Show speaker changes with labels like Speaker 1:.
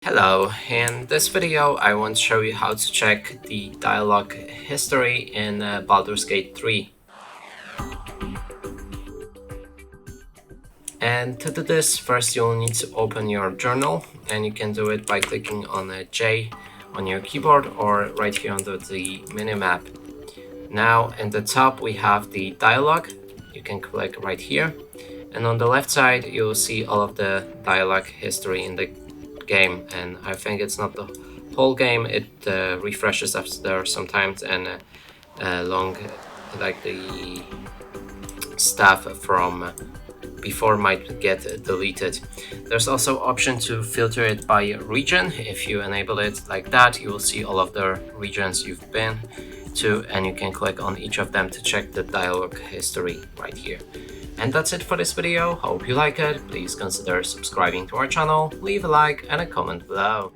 Speaker 1: Hello, in this video I want to show you how to check the dialogue history in Baldur's Gate 3. And to do this, first you'll need to open your journal, and you can do it by clicking on a J on your keyboard or right here under the minimap. Now in the top we have the dialogue. You can click right here, and on the left side you'll see all of the dialogue history in the game, and I think it's not the whole game. It refreshes after sometimes, and long like the stuff from before might get deleted. There's also option to filter it by region. If you enable it like that, you will see all of the regions you've been to, and you can click on each of them to check the dialogue history right here. And that's it for this video. Hope you like it. Please consider subscribing to our channel, leave a like and a comment below.